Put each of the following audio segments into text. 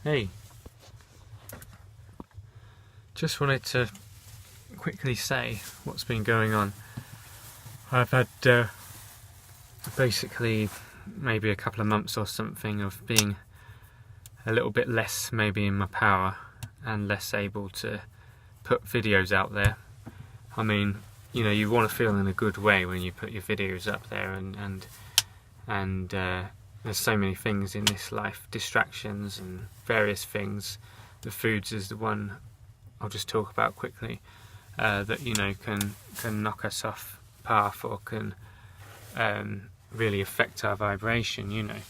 Hey, just wanted to quickly say what's been going on. I've had basically maybe a couple of months or something of being a little bit less maybe in my power and less able to put videos out there. I mean, you know, you want to feel in a good way when you put your videos up there, and there's so many things in this life, distractions and various things. The foods is the one I'll just talk about quickly, that, you know, can knock us off path or can really affect our vibration, you know.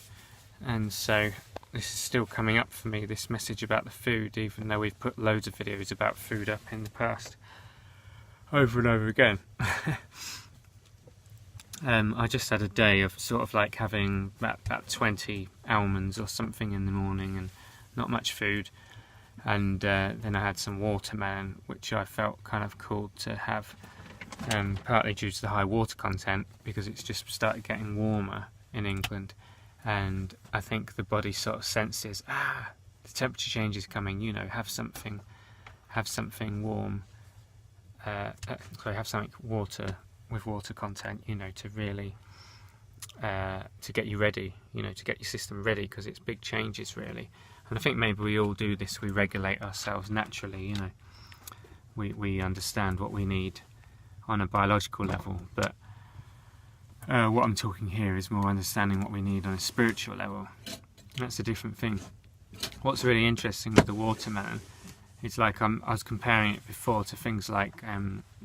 And so this is still coming up for me, this message about the food, even though we've put loads of videos about food up in the past, over and over again. I just had a day of sort of like having about 20 almonds or something in the morning and not much food, and then I had some watermelon, which I felt kind of cool to have, partly due to the high water content, because it's just started getting warmer in England, and I think the body sort of senses, the temperature change is coming, you know, have something warm, have something with water content, you know, to really to get you ready, you know, to get your system ready, because it's big changes really. And I think maybe we all do this, we regulate ourselves naturally, you know, we understand what we need on a biological level, but what I'm talking here is more understanding what we need on a spiritual level. That's a different thing. What's really interesting with the watermelon, it's like I was comparing it before to things like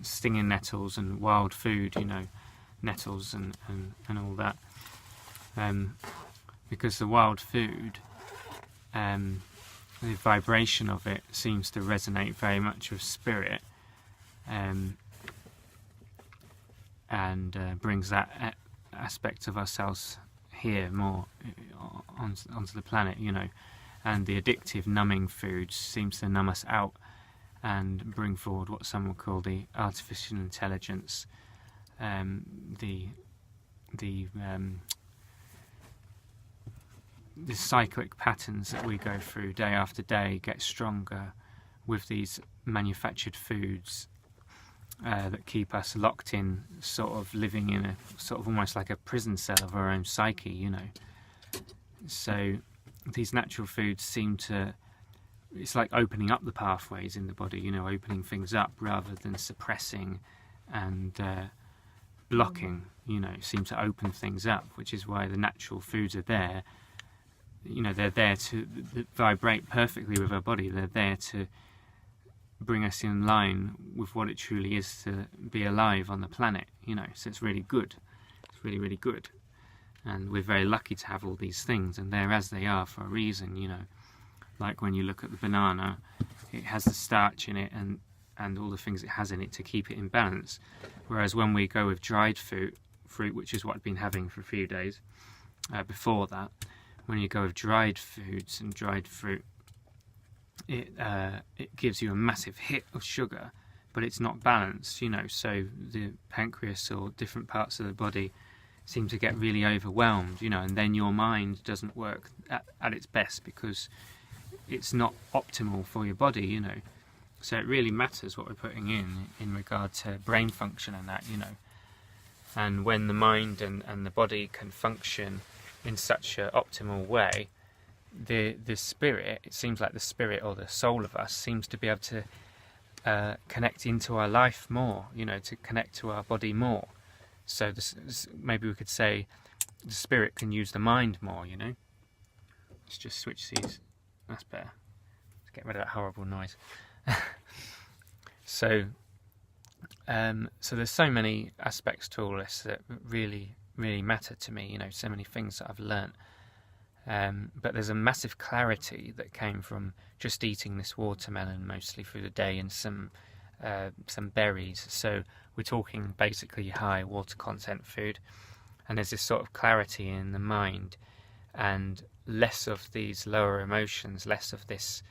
stinging nettles and wild food, you know, nettles and all that. Because the wild food, the vibration of it seems to resonate very much with spirit, and brings that aspect of ourselves here more onto the planet, you know. And the addictive numbing foods seems to numb us out and bring forward what some would call the artificial intelligence, the cyclic patterns that we go through day after day get stronger with these manufactured foods that keep us locked in, sort of living in a sort of almost like a prison cell of our own psyche, you know. So these natural foods seem to, it's like opening up the pathways in the body, you know, opening things up rather than suppressing and blocking, you know, seem to open things up, which is why the natural foods are there. You know, they're there to vibrate perfectly with our body. They're there to bring us in line with what it truly is to be alive on the planet, you know. So it's really good. It's really, really good. And we're very lucky to have all these things, and they're as they are for a reason, you know. Like when you look at the banana, it has the starch in it and all the things it has in it to keep it in balance. Whereas when we go with dried fruit, which is what I've been having for a few days before that, when you go with dried foods and dried fruit, it gives you a massive hit of sugar, but it's not balanced, you know. So the pancreas or different parts of the body seem to get really overwhelmed, you know, and then your mind doesn't work at its best because it's not optimal for your body, you know. So it really matters what we're putting in regard to brain function and that, you know. And when the mind and the body can function in such an optimal way, the spirit, it seems like the spirit or the soul of us seems to be able to connect into our life more, you know, to connect to our body more. So maybe we could say the spirit can use the mind more, you know. Let's just switch these. That's better. Let's get rid of that horrible noise. So there's so many aspects to all this that really, really matter to me, you know, so many things that I've learnt. But there's a massive clarity that came from just eating this watermelon mostly through the day and some berries. So we're talking basically high water content food, and there's this sort of clarity in the mind and less of these lower emotions, less of this,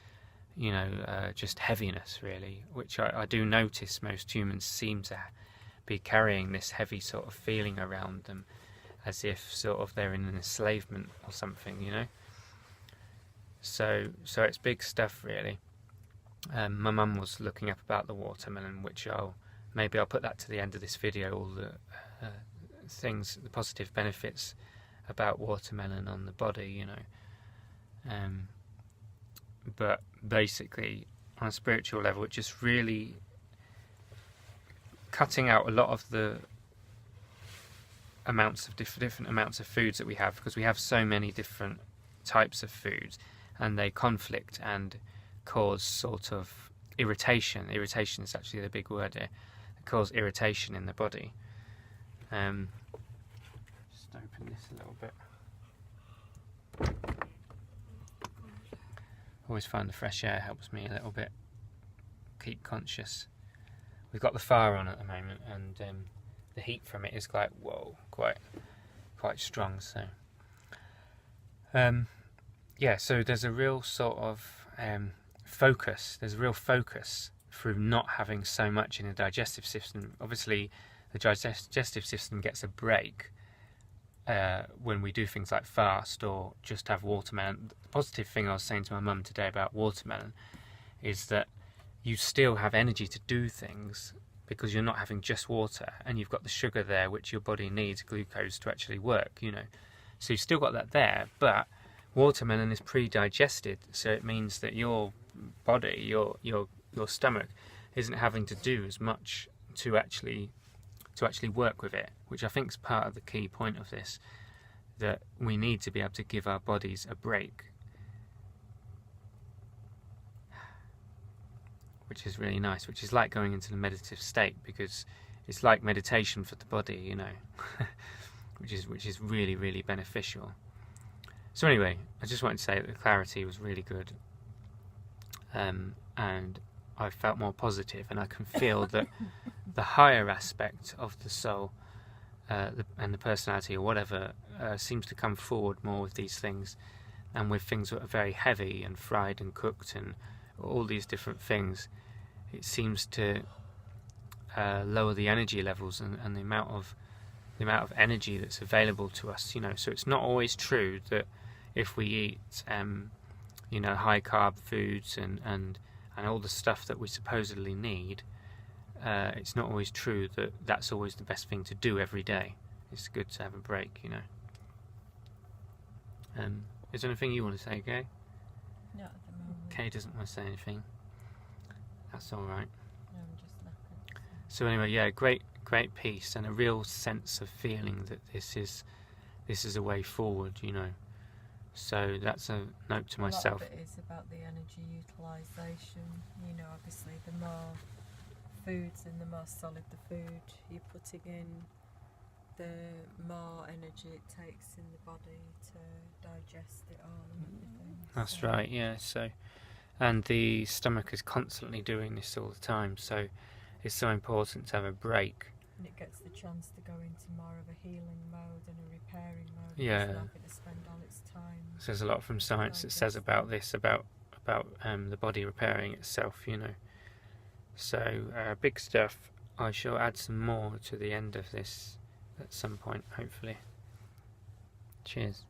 you know, just heaviness really, which I do notice most humans seem to be carrying this heavy sort of feeling around them, as if sort of they're in an enslavement or something, you know. So it's big stuff really. My mum was looking up about the watermelon, which maybe I'll put that to the end of this video, all the things, the positive benefits about watermelon on the body, you know. But basically, on a spiritual level, it just really cutting out a lot of the amounts of different amounts of foods that we have, because we have so many different types of foods, and they conflict and cause sort of irritation. Irritation is actually the big word here. They cause irritation in the body. Just open this a little bit. Always find the fresh air helps me a little bit keep conscious. We've got the fire on at the moment, and the heat from it is like, whoa, quite strong. So yeah, so there's a real sort of focus. There's a real focus through not having so much in the digestive system. Obviously, the digestive system gets a break when we do things like fast or just have watermelon. The positive thing I was saying to my mum today about watermelon is that you still have energy to do things, because you're not having just water, and you've got the sugar there which your body needs, glucose, to actually work, you know. So you've still got that there, but watermelon is pre-digested, so it means that your body, your stomach, isn't having to do as much to actually work with it, which I think is part of the key point of this, that we need to be able to give our bodies a break, which is really nice, which is like going into the meditative state, because it's like meditation for the body, you know, which is really, really beneficial. So anyway, I just wanted to say that the clarity was really good, and I felt more positive, and I can feel that the higher aspect of the soul and the personality or whatever seems to come forward more with these things, and with things that are very heavy and fried and cooked and all these different things. It seems to lower the energy levels and the amount of energy that's available to us, you know. So it's not always true that if we eat you know, high carb foods and all the stuff that we supposedly need, it's not always true that that's always the best thing to do every day. It's good to have a break, you know. Is there anything you want to say, Kay? Not at the moment. Kay doesn't want to say anything. That's all right. No, I'm just knackered. So anyway, yeah, great peace and a real sense of feeling that this is a way forward, you know. So that's a note to myself. A lot of it is about the energy utilisation. You know, obviously the more foods and the more solid the food you're putting in, the more energy it takes in the body to digest it all and everything. That's right, yeah. So, and the stomach is constantly doing this all the time, so it's so important to have a break. And it gets the chance to go into more of a healing mode and a repairing mode. Yeah. It's not going to spend all its time. So there's a lot from science that says about this, about the body repairing itself, you know. So big stuff. I shall add some more to the end of this at some point, hopefully. Cheers.